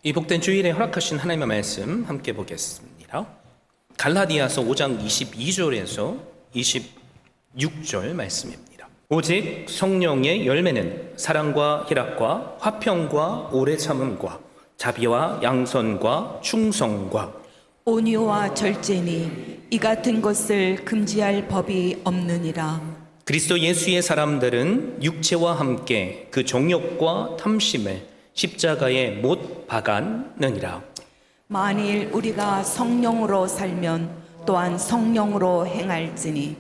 이 복된 주일에 허락하신 하나님의 말씀 함께 보겠습니다. 갈라디아서 5장 22절에서 26절 말씀입니다. 오직 성령의 열매는 사랑과 희락과 화평과 오래 참음과 자비와 양선과 충성과 온유와 절제니 이 같은 것을 금지할 법이 없느니라. 그리스도 예수의 사람들은 육체와 함께 그 정욕과 탐심을 십자가에 못 박았느니라. 만일 우리가 성령으로 살면 또한 성령으로 행할지니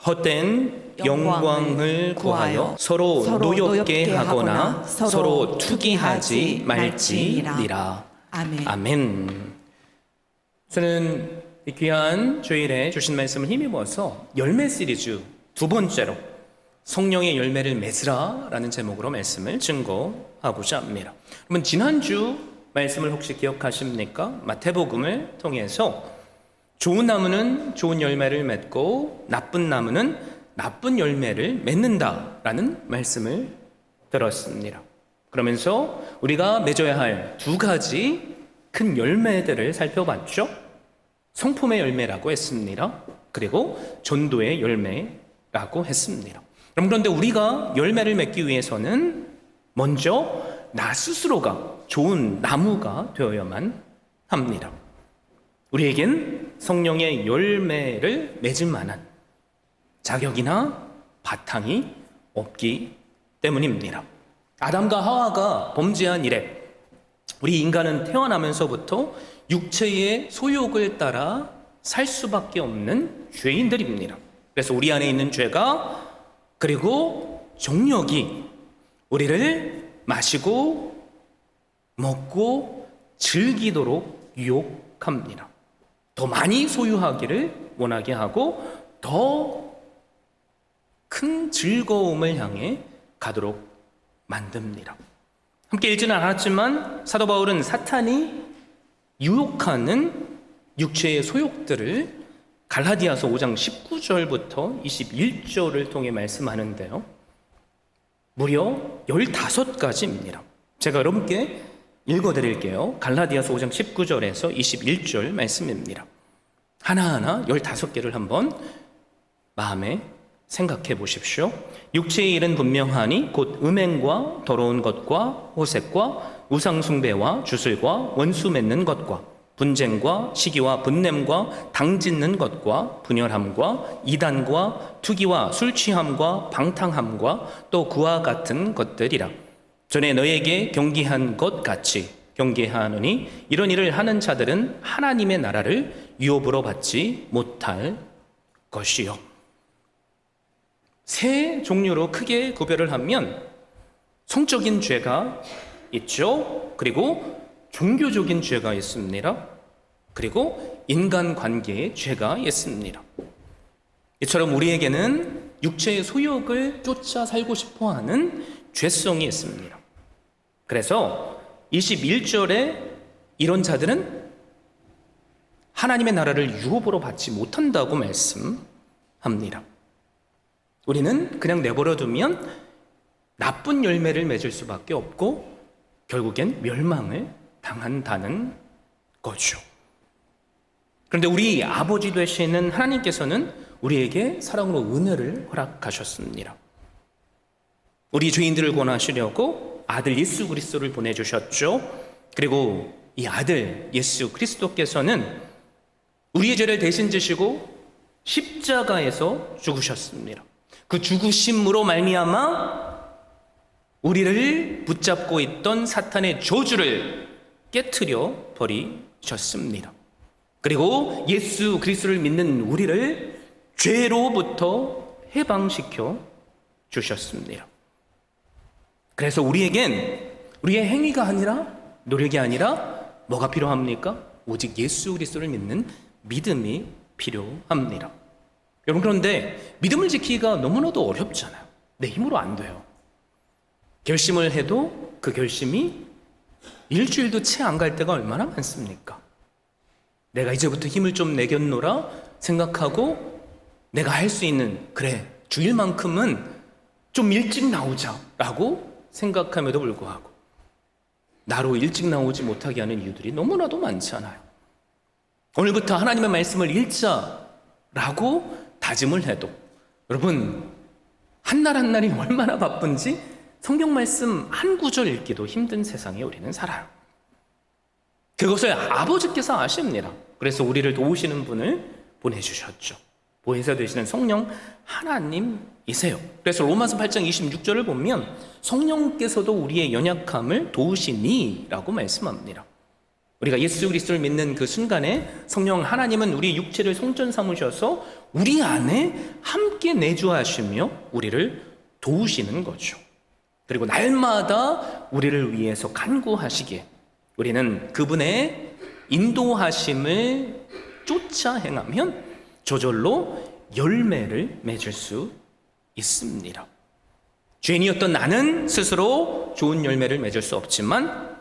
헛된 영광을 구하여 서로 노엽게 하거나 서로 투기하지 말지니라. 아멘. 아멘. 저는 이 귀한 주일에 주신 말씀을 힘입어서 열매 시리즈 두 번째로 성령의 열매를 맺으라 라는 제목으로 말씀을 증거하고자 합니다. 그러면 지난주 말씀을 혹시 기억하십니까? 마태복음을 통해서 좋은 나무는 좋은 열매를 맺고 나쁜 나무는 나쁜 열매를 맺는다 라는 말씀을 들었습니다. 그러면서 우리가 맺어야 할 두 가지 큰 열매들을 살펴봤죠. 성품의 열매라고 했습니다. 그리고 전도의 열매라고 했습니다. 그런데 우리가 열매를 맺기 위해서는 먼저 나 스스로가 좋은 나무가 되어야만 합니다. 우리에겐 성령의 열매를 맺을 만한 자격이나 바탕이 없기 때문입니다. 아담과 하와가 범죄한 이래 우리 인간은 태어나면서부터 육체의 소욕을 따라 살 수밖에 없는 죄인들입니다. 그래서 우리 안에 있는 죄가 그리고 정욕이 우리를 마시고 먹고 즐기도록 유혹합니다. 더 많이 소유하기를 원하게 하고 더 큰 즐거움을 향해 가도록 만듭니다. 함께 읽지는 않았지만 사도 바울은 사탄이 유혹하는 육체의 소욕들을 갈라디아서 5장 19절부터 21절을 통해 말씀하는데요. 무려 15가지입니다. 제가 여러분께 읽어드릴게요. 갈라디아서 5장 19절에서 21절 말씀입니다. 하나하나 15개를 한번 마음에 생각해 보십시오. 육체의 일은 분명하니 곧 음행과 더러운 것과 호색과 우상숭배와 주술과 원수 맺는 것과 분쟁과 시기와 분냄과 당짓는 것과 분열함과 이단과 투기와 술취함과 방탕함과 또 그와 같은 것들이라. 전에 너에게 경계한 것 같이 경계하노니 이런 일을 하는 자들은 하나님의 나라를 유업으로 받지 못할 것이요. 세 종류로 크게 구별을 하면 성적인 죄가 있죠. 그리고 종교적인 죄가 있습니다. 그리고 인간관계의 죄가 있습니다. 이처럼 우리에게는 육체의 소욕을 쫓아 살고 싶어하는 죄성이 있습니다. 그래서 21절에 이런 자들은 하나님의 나라를 유업으로 받지 못한다고 말씀합니다. 우리는 그냥 내버려 두면 나쁜 열매를 맺을 수밖에 없고 결국엔 멸망을 당한다는 거죠. 그런데 우리 아버지 되시는 하나님께서는 우리에게 사랑으로 은혜를 허락하셨습니다. 우리 죄인들을 구원하시려고 아들 예수 그리스도를 보내주셨죠. 그리고 이 아들 예수 그리스도께서는 우리의 죄를 대신 지시고 십자가에서 죽으셨습니다. 그 죽으심으로 말미암아 우리를 붙잡고 있던 사탄의 저주를 깨트려 버리셨습니다. 그리고 예수 그리스도를 믿는 우리를 죄로부터 해방시켜 주셨습니다. 그래서 우리에겐 우리의 행위가 아니라 노력이 아니라 뭐가 필요합니까? 오직 예수 그리스도를 믿는 믿음이 필요합니다. 여러분, 그런데 믿음을 지키기가 너무나도 어렵잖아요. 내 힘으로 안 돼요. 결심을 해도 그 결심이 일주일도 채 안 갈 때가 얼마나 많습니까? 내가 이제부터 힘을 좀 내겠노라 생각하고 내가 할 수 있는, 그래, 주일만큼은 좀 일찍 나오자라고 생각함에도 불구하고 나로 일찍 나오지 못하게 하는 이유들이 너무나도 많잖아요. 오늘부터 하나님의 말씀을 읽자라고 다짐을 해도 여러분 한 날 한 날이 얼마나 바쁜지 성경 말씀 한 구절 읽기도 힘든 세상에 우리는 살아요. 그것을 아버지께서 아십니다. 그래서 우리를 도우시는 분을 보내주셨죠. 보혜사 되시는 성령 하나님이세요. 그래서 로마서 8장 26절을 보면 성령께서도 우리의 연약함을 도우시니 라고 말씀합니다. 우리가 예수 그리스도를 믿는 그 순간에 성령 하나님은 우리 육체를 성전 삼으셔서 우리 안에 함께 내주하시며 우리를 도우시는 거죠. 그리고 날마다 우리를 위해서 간구하시기에 우리는 그분의 인도하심을 쫓아 행하면 저절로 열매를 맺을 수 있습니다. 죄인이었던 나는 스스로 좋은 열매를 맺을 수 없지만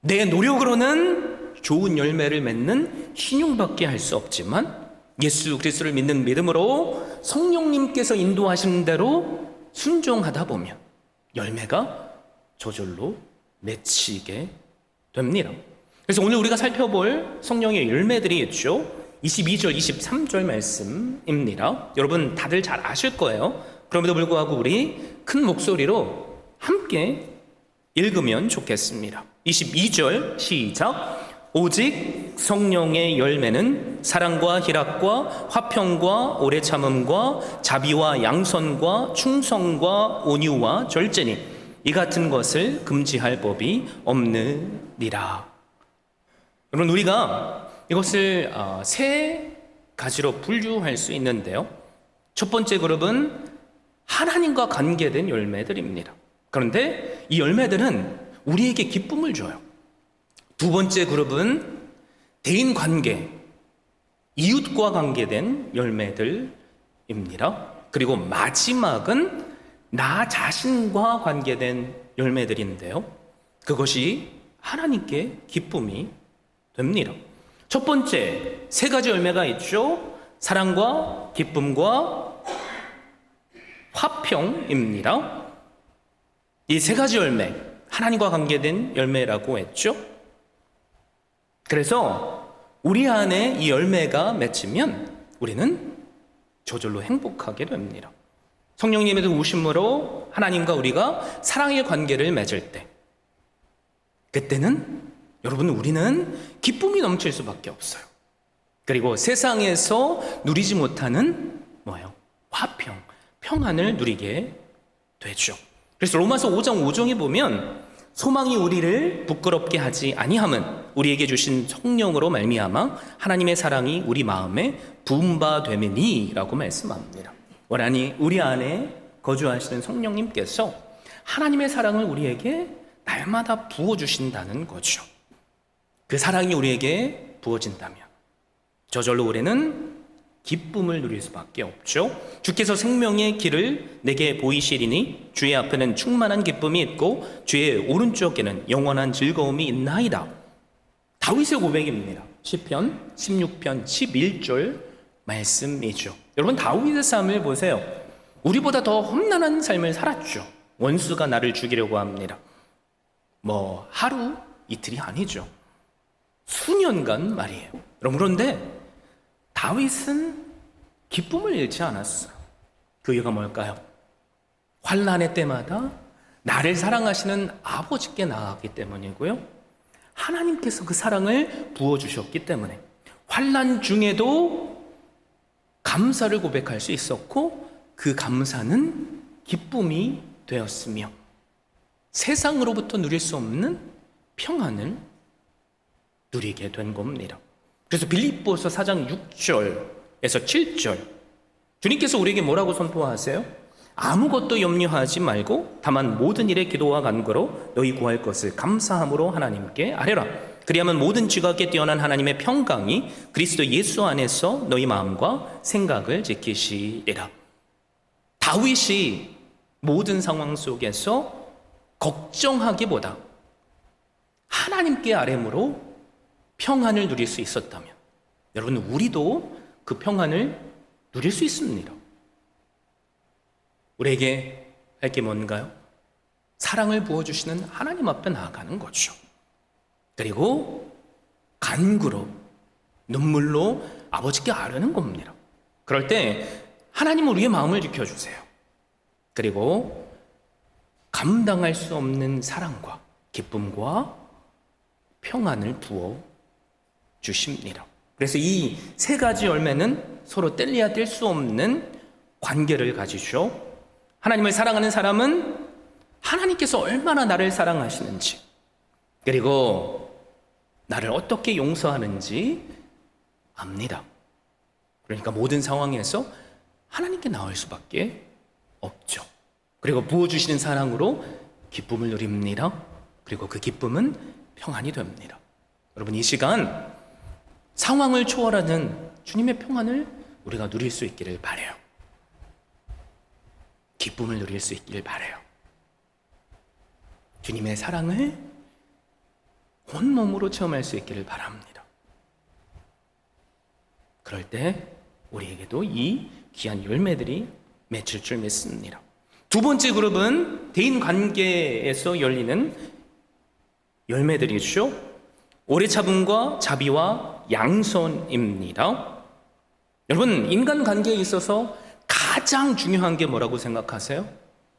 내 노력으로는 좋은 열매를 맺는 신용밖에 할 수 없지만 예수 그리스도를 믿는 믿음으로 성령님께서 인도하신 대로 순종하다 보면 열매가 저절로 맺히게 됩니다. 그래서 오늘 우리가 살펴볼 성령의 열매들이 있죠. 22절, 23절 말씀입니다. 여러분 다들 잘 아실 거예요. 그럼에도 불구하고 우리 큰 목소리로 함께 읽으면 좋겠습니다. 22절 시작. 오직 성령의 열매는 사랑과 희락과 화평과 오래 참음과 자비와 양선과 충성과 온유와 절제니 이 같은 것을 금지할 법이 없느니라. 여러분 우리가 이것을 세 가지로 분류할 수 있는데요. 첫 번째 그룹은 하나님과 관계된 열매들입니다. 그런데 이 열매들은 우리에게 기쁨을 줘요. 두 번째 그룹은 대인관계, 이웃과 관계된 열매들입니다. 그리고 마지막은 나 자신과 관계된 열매들인데요. 그것이 하나님께 기쁨이 됩니다. 첫 번째 세 가지 열매가 있죠. 사랑과 기쁨과 화평입니다. 이 세 가지 열매, 하나님과 관계된 열매라고 했죠. 그래서 우리 안에 이 열매가 맺히면 우리는 저절로 행복하게 됩니다. 성령님의 우심으로 하나님과 우리가 사랑의 관계를 맺을 때 그때는 여러분 우리는 기쁨이 넘칠 수밖에 없어요. 그리고 세상에서 누리지 못하는 화평, 평안을 누리게 되죠. 그래서 로마서 5장 5절에 보면 소망이 우리를 부끄럽게 하지 아니함은 우리에게 주신 성령으로 말미암아 하나님의 사랑이 우리 마음에 부은 바 됨이니라고 말씀합니다. 우리 안에 거주하시는 성령님께서 하나님의 사랑을 우리에게 날마다 부어주신다는 거죠. 그 사랑이 우리에게 부어진다면 저절로 우리는 기쁨을 누릴 수밖에 없죠. 주께서 생명의 길을 내게 보이시리니 주의 앞에는 충만한 기쁨이 있고 주의 오른쪽에는 영원한 즐거움이 있나이다. 다윗의 고백입니다. 시편 16편 11절 말씀이죠. 여러분 다윗의 삶을 보세요. 우리보다 더 험난한 삶을 살았죠. 원수가 나를 죽이려고 합니다. 하루 이틀이 아니죠. 수년간 말이에요. 그런데 다윗은 기쁨을 잃지 않았어요. 그 이유가 뭘까요? 환난의 때마다 나를 사랑하시는 아버지께 나아갔기 때문이고요. 하나님께서 그 사랑을 부어주셨기 때문에 환난 중에도 감사를 고백할 수 있었고 그 감사는 기쁨이 되었으며 세상으로부터 누릴 수 없는 평안을 누리게 된 겁니다. 그래서 빌립보서 4장 6절에서 7절 주님께서 우리에게 뭐라고 선포하세요? 아무것도 염려하지 말고 다만 모든 일에 기도와 간구로 너희 구할 것을 감사함으로 하나님께 아뢰라. 그리하면 모든 지각에 뛰어난 하나님의 평강이 그리스도 예수 안에서 너희 마음과 생각을 지키시리라. 다윗이 모든 상황 속에서 걱정하기보다 하나님께 아뢰므로 평안을 누릴 수 있었다면 여러분 우리도 그 평안을 누릴 수 있습니다. 우리에게 할 게 뭔가요? 사랑을 부어주시는 하나님 앞에 나아가는 거죠. 그리고 간구로, 눈물로 아버지께 아뢰는 겁니다. 그럴 때 하나님은 우리의 마음을 지켜주세요. 그리고 감당할 수 없는 사랑과 기쁨과 평안을 부어 주십니다. 그래서 이 세 가지 열매는 서로 뗄래야 뗄 수 없는 관계를 가지죠. 하나님을 사랑하는 사람은 하나님께서 얼마나 나를 사랑하시는지, 그리고 나를 어떻게 용서하는지 압니다. 그러니까 모든 상황에서 하나님께 나올 수밖에 없죠. 그리고 부어주시는 사랑으로 기쁨을 누립니다. 그리고 그 기쁨은 평안이 됩니다. 여러분, 이 시간 상황을 초월하는 주님의 평안을 우리가 누릴 수 있기를 바라요. 기쁨을 누릴 수 있기를 바라요. 주님의 사랑을 온몸으로 체험할 수 있기를 바랍니다. 그럴 때 우리에게도 이 귀한 열매들이 맺힐 줄 믿습니다. 두 번째 그룹은 대인 관계에서 열리는 열매들이죠. 오래 참음과 자비와 양선입니다. 여러분, 인간 관계에 있어서 가장 중요한 게 뭐라고 생각하세요?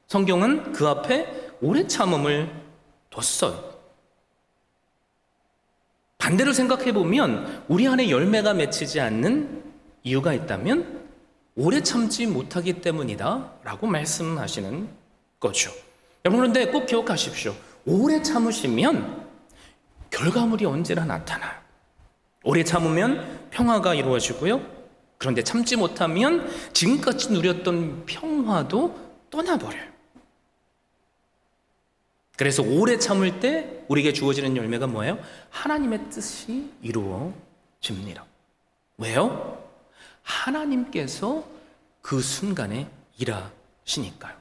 성경은 그 앞에 오래 참음을 뒀어요. 반대로 생각해 보면 우리 안에 열매가 맺히지 않는 이유가 있다면 오래 참지 못하기 때문이다 라고 말씀하시는 거죠. 여러분, 그런데 꼭 기억하십시오. 오래 참으시면 결과물이 언제나 나타나요. 오래 참으면 평화가 이루어지고요. 그런데 참지 못하면 지금까지 누렸던 평화도 떠나버려요. 그래서 오래 참을 때 우리에게 주어지는 열매가 뭐예요? 하나님의 뜻이 이루어집니다. 왜요? 하나님께서 그 순간에 일하시니까요.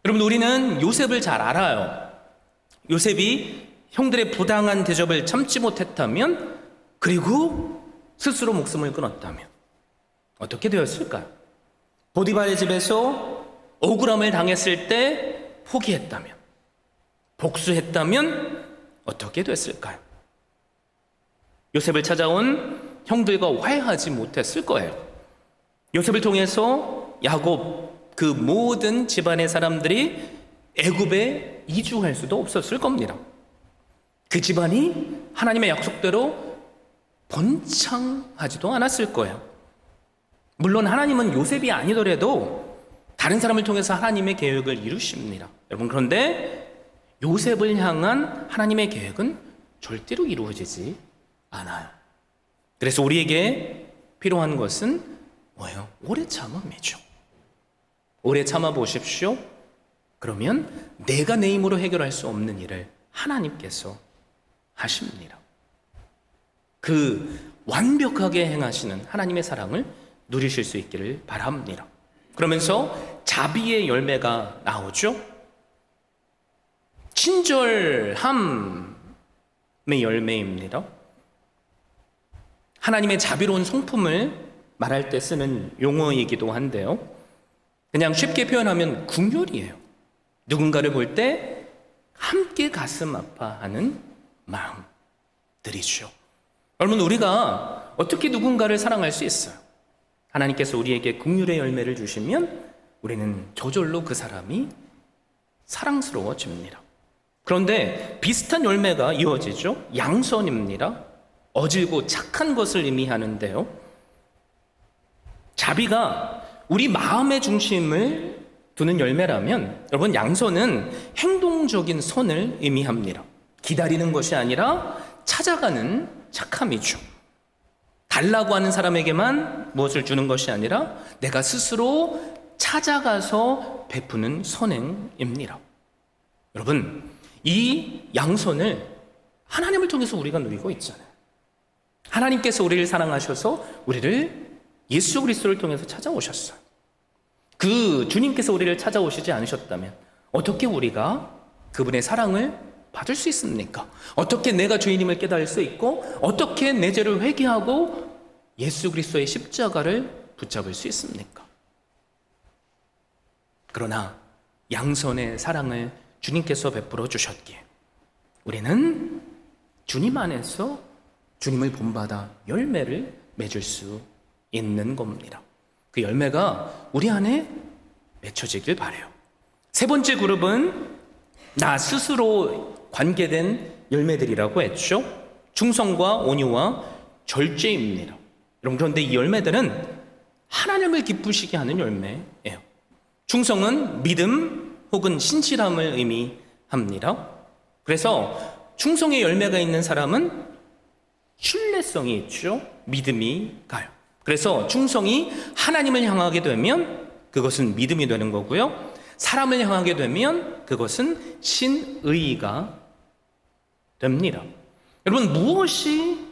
여러분, 우리는 요셉을 잘 알아요. 요셉이 형들의 부당한 대접을 참지 못했다면, 그리고 스스로 목숨을 끊었다면 어떻게 되었을까요? 보디발의 집에서 억울함을 당했을 때 포기했다면, 복수했다면 어떻게 됐을까요? 요셉을 찾아온 형들과 화해하지 못했을 거예요. 요셉을 통해서 야곱, 그 모든 집안의 사람들이 애굽에 이주할 수도 없었을 겁니다. 그 집안이 하나님의 약속대로 번창하지도 않았을 거예요. 물론 하나님은 요셉이 아니더라도 다른 사람을 통해서 하나님의 계획을 이루십니다. 여러분, 그런데 요셉을 향한 하나님의 계획은 절대로 이루어지지 않아요. 그래서 우리에게 필요한 것은 뭐예요? 오래 참음이죠. 오래 참아 보십시오. 그러면 내가 내 힘으로 해결할 수 없는 일을 하나님께서 하십니다. 그 완벽하게 행하시는 하나님의 사랑을 누리실 수 있기를 바랍니다. 그러면서 자비의 열매가 나오죠. 친절함의 열매입니다. 하나님의 자비로운 성품을 말할 때 쓰는 용어이기도 한데요. 그냥 쉽게 표현하면 긍휼이에요. 누군가를 볼 때 함께 가슴 아파하는 마음들이죠. 여러분, 우리가 어떻게 누군가를 사랑할 수 있어요? 하나님께서 우리에게 긍휼의 열매를 주시면 우리는 저절로 그 사람이 사랑스러워집니다. 그런데 비슷한 열매가 이어지죠. 양선입니다. 어질고 착한 것을 의미하는데요. 자비가 우리 마음의 중심을 두는 열매라면, 여러분, 양선은 행동적인 선을 의미합니다. 기다리는 것이 아니라 찾아가는 착함이죠. 달라고 하는 사람에게만 무엇을 주는 것이 아니라 내가 스스로 찾아가서 베푸는 선행입니다. 여러분, 이 양선을 하나님을 통해서 우리가 누리고 있잖아요. 하나님께서 우리를 사랑하셔서 우리를 예수 그리스도를 통해서 찾아오셨어요. 그 주님께서 우리를 찾아오시지 않으셨다면 어떻게 우리가 그분의 사랑을 받을 수 있습니까? 어떻게 내가 주인임을 깨달을 수 있고, 어떻게 내 죄를 회개하고 예수 그리스도의 십자가를 붙잡을 수 있습니까? 그러나 양선의 사랑을 주님께서 베풀어 주셨기에 우리는 주님 안에서 주님을 본받아 열매를 맺을 수 있는 겁니다. 그 열매가 우리 안에 맺혀지길 바라요. 세 번째 그룹은 나 스스로 관계된 열매들이라고 했죠. 충성과 온유와 절제입니다. 여러분, 그런데 이 열매들은 하나님을 기쁘시게 하는 열매예요. 충성은 믿음 혹은 신실함을 의미합니다. 그래서 충성의 열매가 있는 사람은 신뢰성이 있죠. 믿음이 가요. 그래서 충성이 하나님을 향하게 되면 그것은 믿음이 되는 거고요. 사람을 향하게 되면 그것은 신의가 됩니다. 여러분, 무엇이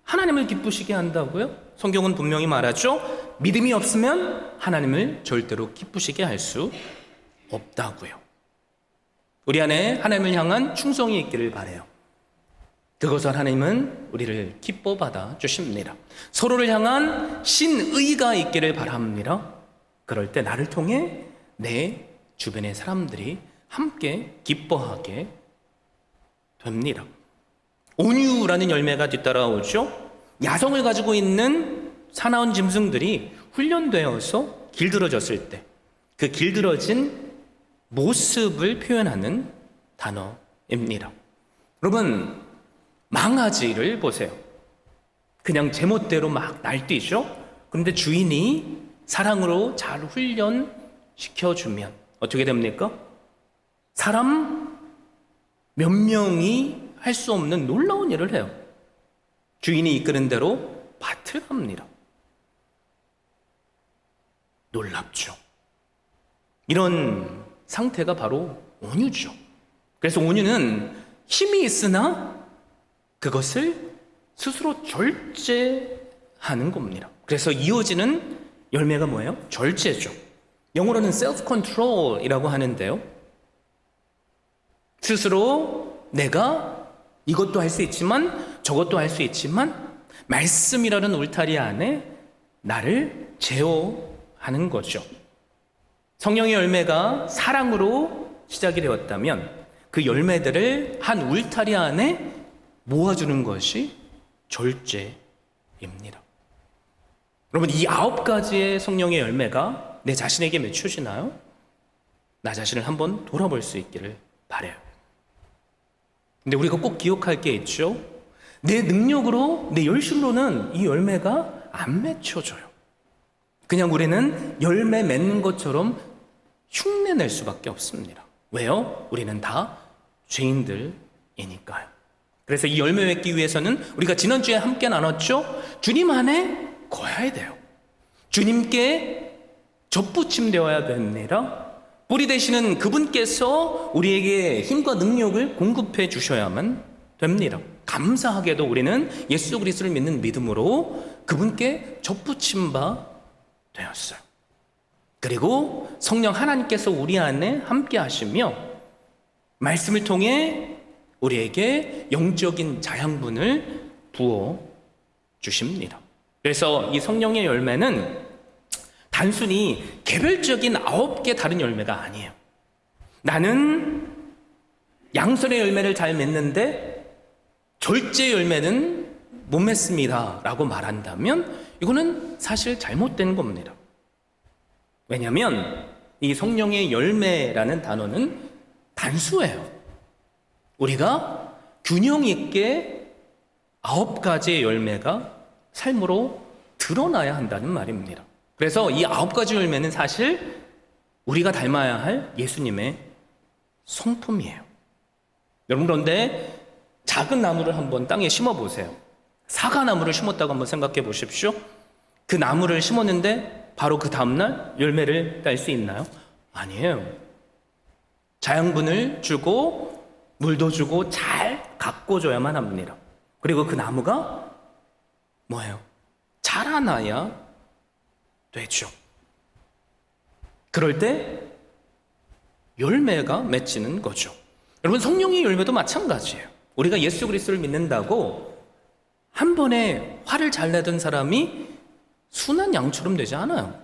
하나님을 기쁘시게 한다고요? 성경은 분명히 말하죠. 믿음이 없으면 하나님을 절대로 기쁘시게 할 수 없다고요. 우리 안에 하나님을 향한 충성이 있기를 바라요. 그것을 하나님은 우리를 기뻐 받아 주십니다. 서로를 향한 신의가 있기를 바랍니다. 그럴 때 나를 통해 내 주변의 사람들이 함께 기뻐하게 됩니다. 온유라는 열매가 뒤따라오죠. 야성을 가지고 있는 사나운 짐승들이 훈련되어서 길들어졌을 때 그 길들어진 모습을 표현하는 단어입니다. 여러분, 망아지를 보세요. 그냥 제멋대로 막 날뛰죠. 그런데 주인이 사랑으로 잘 훈련시켜주면 어떻게 됩니까? 사람 몇 명이 할 수 없는 놀라운 일을 해요. 주인이 이끄는 대로 밭을 갑니다. 놀랍죠. 이런 상태가 바로 온유죠. 그래서 온유는 힘이 있으나 그것을 스스로 절제하는 겁니다. 그래서 이어지는 열매가 뭐예요? 절제죠. 영어로는 self-control이라고 하는데요. 스스로 내가 이것도 할 수 있지만 저것도 할 수 있지만 말씀이라는 울타리 안에 나를 제어하는 거죠. 성령의 열매가 사랑으로 시작이 되었다면 그 열매들을 한 울타리 안에 모아주는 것이 절제입니다. 여러분, 이 9가지의 성령의 열매가 내 자신에게 맺혀지나요? 나 자신을 한번 돌아볼 수 있기를 바라요. 근데 우리가 꼭 기억할 게 있죠. 내 능력으로, 내 열심으로는 이 열매가 안 맺혀져요. 그냥 우리는 열매 맺는 것처럼 흉내낼 수밖에 없습니다. 왜요? 우리는 다 죄인들이니까요. 그래서 이 열매 맺기 위해서는 우리가 지난주에 함께 나눴죠? 주님 안에 거해야 돼요. 주님께 접붙임되어야 됩니다. 뿌리 되시는 그분께서 우리에게 힘과 능력을 공급해 주셔야만 됩니다. 감사하게도 우리는 예수 그리스도를 믿는 믿음으로 그분께 접붙임 바 되었어요. 그리고 성령 하나님께서 우리 안에 함께 하시며 말씀을 통해 우리에게 영적인 자양분을 부어 주십니다. 그래서 이 성령의 열매는 단순히 개별적인 9개 다른 열매가 아니에요. 나는 양선의 열매를 잘 맺는데 절제 열매는 못 맺습니다 라고 말한다면 이거는 사실 잘못된 겁니다. 왜냐하면 이 성령의 열매라는 단어는 단수예요. 우리가 균형 있게 9가지의 열매가 삶으로 드러나야 한다는 말입니다. 그래서 이 9가지 열매는 사실 우리가 닮아야 할 예수님의 성품이에요. 여러분, 그런데 작은 나무를 한번 땅에 심어보세요. 사과나무를 심었다고 한번 생각해 보십시오. 그 나무를 심었는데 바로 그 다음날 열매를 딸 수 있나요? 아니에요. 자양분을 주고 물도 주고 잘 가꿔줘야만 합니다. 그리고 그 나무가 뭐예요? 자라나야 되죠. 그럴 때 열매가 맺히는 거죠. 여러분, 성령의 열매도 마찬가지예요. 우리가 예수 그리스도를 믿는다고 한 번에 화를 잘 내던 사람이 순한 양처럼 되지 않아요.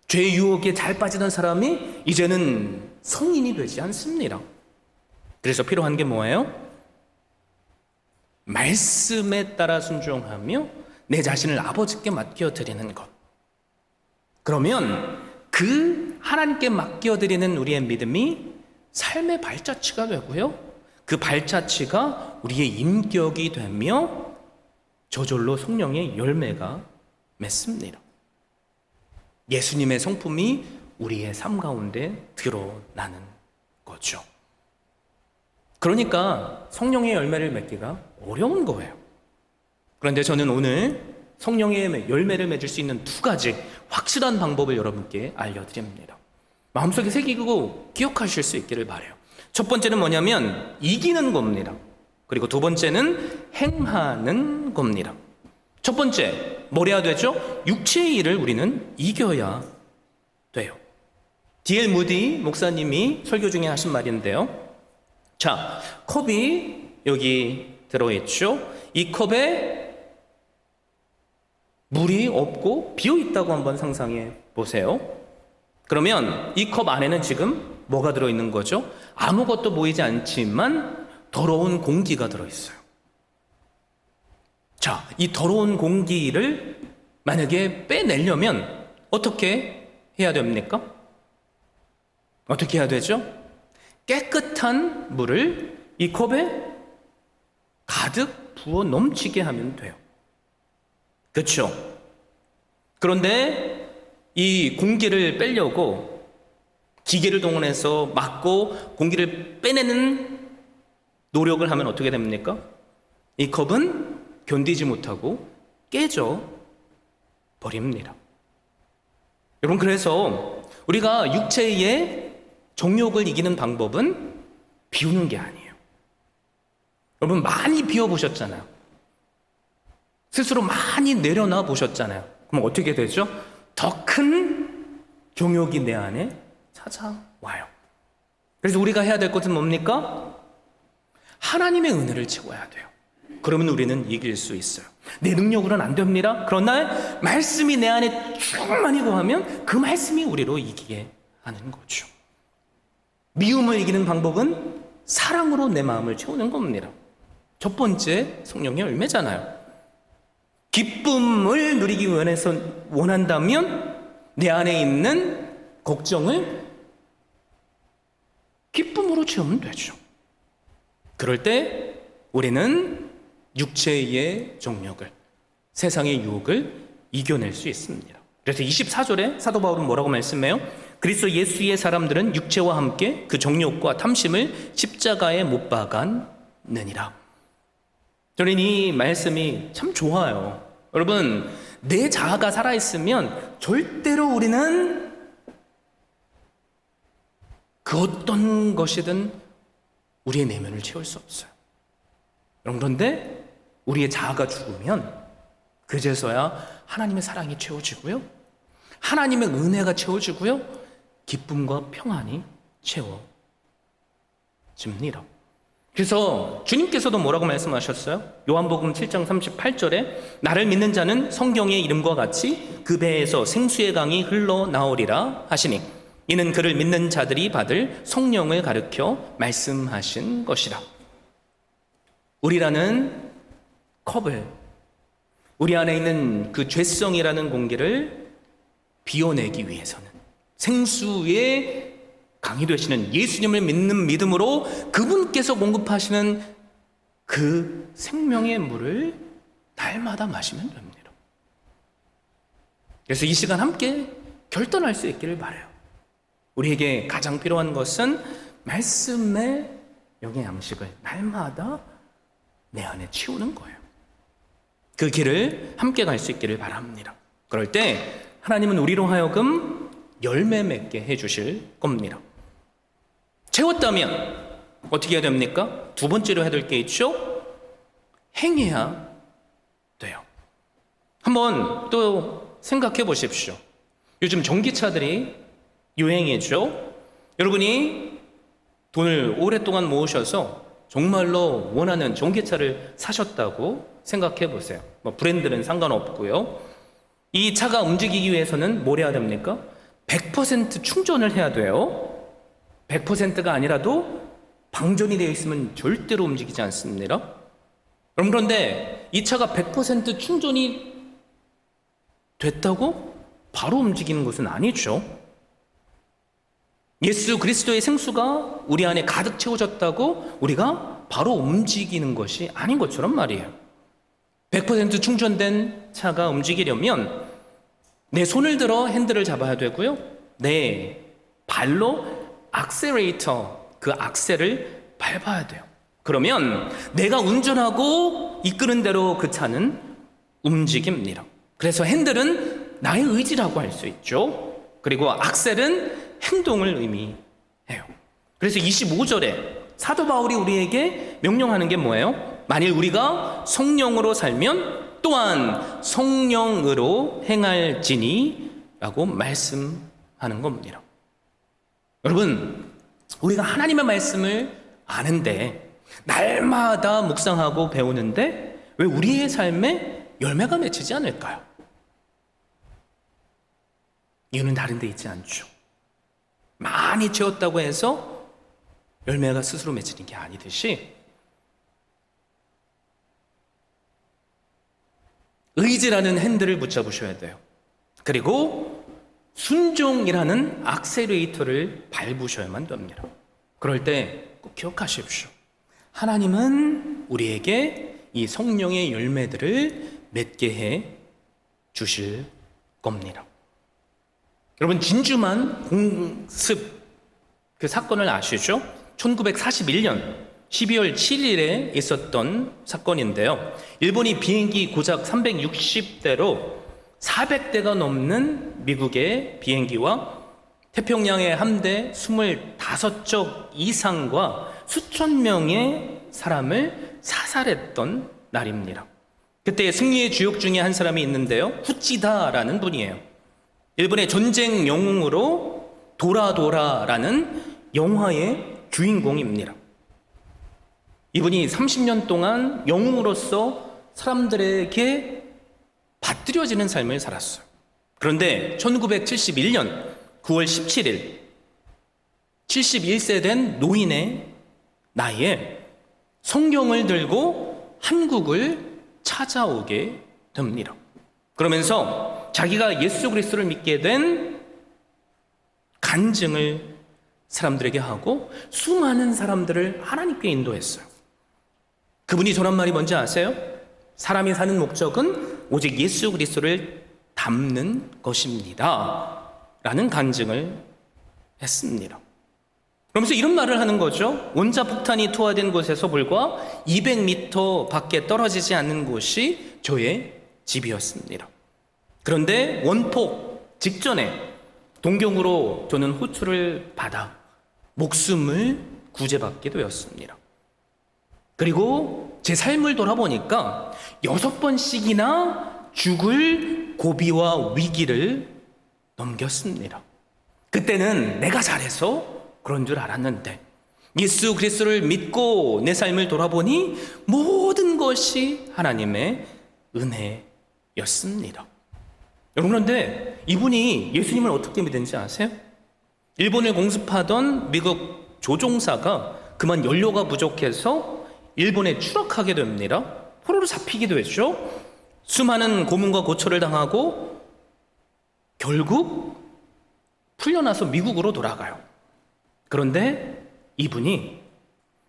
죄의 유혹에 잘 빠지던 사람이 이제는 성인이 되지 않습니다. 그래서 필요한 게 뭐예요? 말씀에 따라 순종하며 내 자신을 아버지께 맡겨드리는 것. 그러면 그 하나님께 맡겨드리는 우리의 믿음이 삶의 발자취가 되고요, 그 발자취가 우리의 인격이 되며 저절로 성령의 열매가 맺습니다. 예수님의 성품이 우리의 삶 가운데 드러나는 거죠. 그러니까 성령의 열매를 맺기가 어려운 거예요. 그런데 저는 오늘 성령의 열매를 맺을 수 있는 두 가지 확실한 방법을 여러분께 알려드립니다. 마음속에 새기고 기억하실 수 있기를 바라요. 첫 번째는 뭐냐면 이기는 겁니다. 그리고 두 번째는 행하는 겁니다. 첫 번째, 뭘 해야 되죠? 육체의 일을 우리는 이겨야 돼요. D.L. 무디 목사님이 설교 중에 하신 말인데요. 자, 컵이 여기 들어있죠? 이 컵에 물이 없고 비어있다고 한번 상상해 보세요. 그러면 이 컵 안에는 지금 뭐가 들어있는 거죠? 아무것도 보이지 않지만 더러운 공기가 들어있어요. 자, 이 더러운 공기를 만약에 빼내려면 어떻게 해야 됩니까? 어떻게 해야 되죠? 깨끗한 물을 이 컵에 가득 부어 넘치게 하면 돼요. 그렇죠? 그런데 이 공기를 빼려고 기계를 동원해서 막고 공기를 빼내는 노력을 하면 어떻게 됩니까? 이 컵은 견디지 못하고 깨져 버립니다. 여러분, 그래서 우리가 육체의 정욕을 이기는 방법은 비우는 게 아니에요. 여러분, 많이 비워보셨잖아요. 스스로 많이 내려놔 보셨잖아요. 그럼 어떻게 되죠? 더 큰 정욕이 내 안에 찾아와요. 그래서 우리가 해야 될 것은 뭡니까? 하나님의 은혜를 채워야 돼요. 그러면 우리는 이길 수 있어요. 내 능력으로는 안 됩니다. 그러나 말씀이 내 안에 충만히 거하면 그 말씀이 우리로 이기게 하는 거죠. 미움을 이기는 방법은 사랑으로 내 마음을 채우는 겁니다. 첫 번째 성령의 열매잖아요. 기쁨을 누리기 원한다면 내 안에 있는 걱정을 기쁨으로 채우면 되죠. 그럴 때 우리는 육체의 정욕을, 세상의 유혹을 이겨낼 수 있습니다. 그래서 24절에 사도 바울은 뭐라고 말씀해요? 그리스도 예수의 사람들은 육체와 함께 그 정욕과 탐심을 십자가에 못 박았느니라. 저는 이 말씀이 참 좋아요. 여러분, 내 자아가 살아있으면 절대로 우리는 그 어떤 것이든 우리의 내면을 채울 수 없어요. 그런데 우리의 자아가 죽으면 그제서야 하나님의 사랑이 채워지고요, 하나님의 은혜가 채워지고요, 기쁨과 평안이 채워집니다. 그래서 주님께서도 뭐라고 말씀하셨어요? 요한복음 7장 38절에 나를 믿는 자는 성경의 이름과 같이 그 배에서 생수의 강이 흘러나오리라 하시니 이는 그를 믿는 자들이 받을 성령을 가르쳐 말씀하신 것이라. 우리라는 컵을, 우리 안에 있는 그 죄성이라는 공기를 비워내기 위해서는 생수의 강이 되시는 예수님을 믿는 믿음으로 그분께서 공급하시는 그 생명의 물을 날마다 마시면 됩니다. 그래서 이 시간 함께 결단할 수 있기를 바라요. 우리에게 가장 필요한 것은 말씀의 영의 양식을 날마다 내 안에 치우는 거예요. 그 길을 함께 갈 수 있기를 바랍니다. 그럴 때 하나님은 우리로 하여금 열매 맺게 해주실 겁니다. 채웠다면 어떻게 해야 됩니까? 두 번째로 해야 될 게 있죠? 행해야 돼요. 한번 또 생각해 보십시오. 요즘 전기차들이 유행이죠. 여러분이 돈을 오랫동안 모으셔서 정말로 원하는 전기차를 사셨다고 생각해 보세요. 뭐 브랜드는 상관없고요. 이 차가 움직이기 위해서는 뭘 해야 됩니까? 100% 충전을 해야 돼요. 100%가 아니라도 방전이 되어 있으면 절대로 움직이지 않습니다. 그런데 이 차가 100% 충전이 됐다고 바로 움직이는 것은 아니죠. 예수 그리스도의 생수가 우리 안에 가득 채워졌다고 우리가 바로 움직이는 것이 아닌 것처럼 말이에요. 100% 충전된 차가 움직이려면 내 손을 들어 핸들을 잡아야 되고요, 내 발로 악셀레이터, 그 악셀을 밟아야 돼요. 그러면 내가 운전하고 이끄는 대로 그 차는 움직입니다. 그래서 핸들은 나의 의지라고 할 수 있죠. 그리고 악셀은 행동을 의미해요. 그래서 25절에 사도 바울이 우리에게 명령하는 게 뭐예요? 만일 우리가 성령으로 살면 또한 성령으로 행할지니 라고 말씀하는 겁니다. 여러분, 우리가 하나님의 말씀을 아는데, 날마다 묵상하고 배우는데 왜 우리의 삶에 열매가 맺히지 않을까요? 이유는 다른 데 있지 않죠. 많이 채웠다고 해서 열매가 스스로 맺히는 게 아니듯이 의지라는 핸들을 붙잡으셔야 돼요. 그리고 순종이라는 악셀레이터를 밟으셔야만 됩니다. 그럴 때 꼭 기억하십시오. 하나님은 우리에게 이 성령의 열매들을 맺게 해 주실 겁니다. 여러분, 진주만 공습 그 사건을 아시죠? 1941년 12월 7일에 있었던 사건인데요. 일본이 비행기 고작 360대로 400대가 넘는 미국의 비행기와 태평양의 함대 25쪽 이상과 수천 명의 사람을 사살했던 날입니다. 그때 승리의 주역 중에 한 사람이 있는데요, 후치다라는 분이에요. 일본의 전쟁 영웅으로 도라도라라는 영화의 주인공입니다. 이분이 30년 동안 영웅으로서 사람들에게 받들여지는 삶을 살았어요. 그런데 1971년 9월 17일 71세 된 노인의 나이에 성경을 들고 한국을 찾아오게 됩니다. 그러면서 자기가 예수 그리스도를 믿게 된 간증을 사람들에게 하고 수많은 사람들을 하나님께 인도했어요. 그분이 전한 말이 뭔지 아세요? 사람이 사는 목적은 오직 예수 그리스도를 닮는 것입니다 라는 간증을 했습니다. 그러면서 이런 말을 하는 거죠. 원자폭탄이 투하된 곳에서 불과 200m 밖에 떨어지지 않는 곳이 저의 집이었습니다. 그런데 원폭 직전에 동경으로 저는 호출을 받아 목숨을 구제받게 되었습니다. 그리고 제 삶을 돌아보니까 6번씩이나 죽을 고비와 위기를 넘겼습니다. 그때는 내가 잘해서 그런 줄 알았는데 예수 그리스도를 믿고 내 삶을 돌아보니 모든 것이 하나님의 은혜였습니다. 여러분, 그런데 이분이 예수님을 어떻게 믿은지 아세요? 일본을 공습하던 미국 조종사가 그만 연료가 부족해서 일본에 추락하게 됩니다. 포로로 잡히기도 했죠. 수많은 고문과 고초를 당하고 결국 풀려나서 미국으로 돌아가요. 그런데 이분이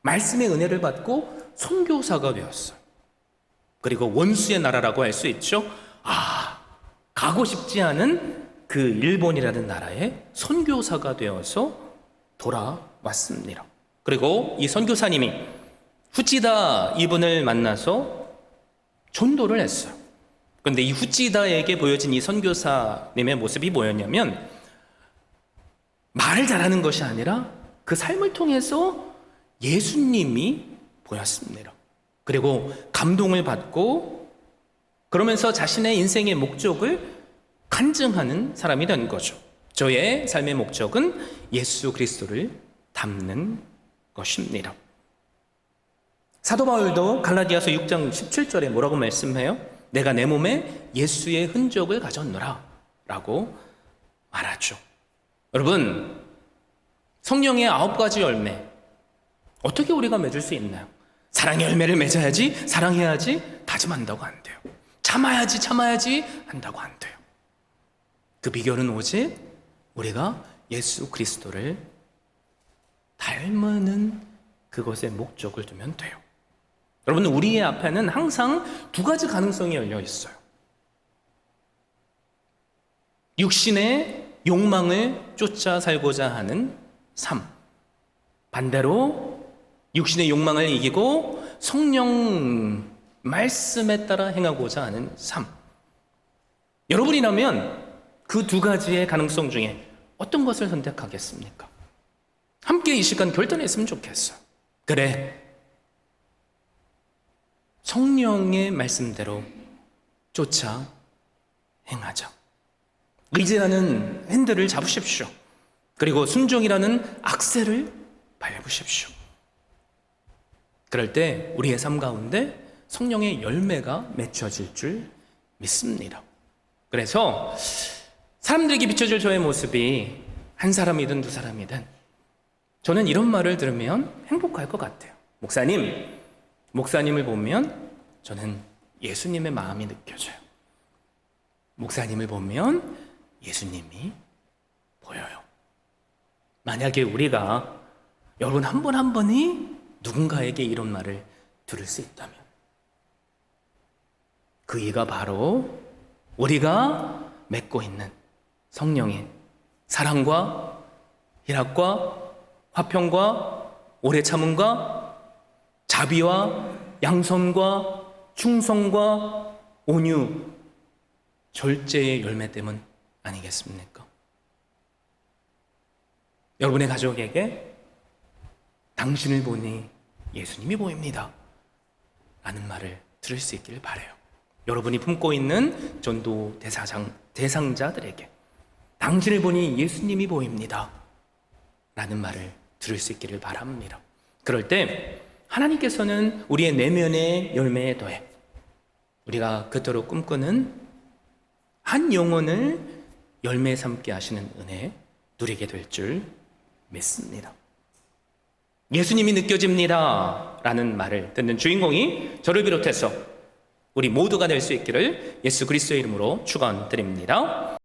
말씀의 은혜를 받고 선교사가 되었어요. 그리고 원수의 나라라고 할 수 있죠. 가고 싶지 않은 그 일본이라는 나라의 선교사가 되어서 돌아왔습니다. 그리고 이 선교사님이 후치다 이분을 만나서 전도를 했어요. 그런데 이 후치다에게 보여진 이 선교사님의 모습이 뭐였냐면 말을 잘하는 것이 아니라 그 삶을 통해서 예수님이 보였습니다. 그리고 감동을 받고 그러면서 자신의 인생의 목적을 간증하는 사람이 된 거죠. 저의 삶의 목적은 예수 그리스도를 닮는 것입니다. 사도 바울도 갈라디아서 6장 17절에 뭐라고 말씀해요? 내가 내 몸에 예수의 흔적을 가졌노라 라고 말하죠. 여러분, 성령의 9가지 열매, 어떻게 우리가 맺을 수 있나요? 사랑의 열매를 맺어야지, 사랑해야지 다짐한다고 안 돼요. 참아야지 한다고 안 돼요. 그 비결은 오직 우리가 예수 그리스도를 닮는 그것에 목적을 두면 돼요. 여러분, 우리의 앞에는 항상 2가지 가능성이 열려 있어요. 육신의 욕망을 쫓아 살고자 하는 삶, 반대로 육신의 욕망을 이기고 성령 말씀에 따라 행하고자 하는 삶. 여러분이라면 그 2가지의 가능성 중에 어떤 것을 선택하겠습니까? 함께 이 시간 결단했으면 좋겠어요. 그래, 성령의 말씀대로 쫓아 행하자. 의지라는 핸들을 잡으십시오. 그리고 순종이라는 악셀을 밟으십시오. 그럴 때 우리의 삶 가운데 성령의 열매가 맺혀질 줄 믿습니다. 그래서 사람들에게 비춰질 저의 모습이 한 사람이든 2사람이든 저는 이런 말을 들으면 행복할 것 같아요. 목사님을 보면 저는 예수님의 마음이 느껴져요. 목사님을 보면 예수님이 보여요. 만약에 우리가 여러분 한 분 한 분이 누군가에게 이런 말을 들을 수 있다면 그 이가 바로 우리가 맺고 있는 성령의 사랑과 희락과 화평과 오래 참음과 자비와 양선과 충성과 온유, 절제의 열매 때문 아니겠습니까? 여러분의 가족에게 당신을 보니 예수님이 보입니다 라는 말을 들을 수 있기를 바라요. 여러분이 품고 있는 전도 대상자들에게 당신을 보니 예수님이 보입니다 라는 말을 들을 수 있기를 바랍니다. 그럴 때 하나님께서는 우리의 내면의 열매에 더해 우리가 그토록 꿈꾸는 한 영혼을 열매 삼게 하시는 은혜 누리게 될 줄 믿습니다. 예수님이 느껴집니다 라는 말을 듣는 주인공이 저를 비롯해서 우리 모두가 될 수 있기를 예수 그리스도의 이름으로 축원드립니다.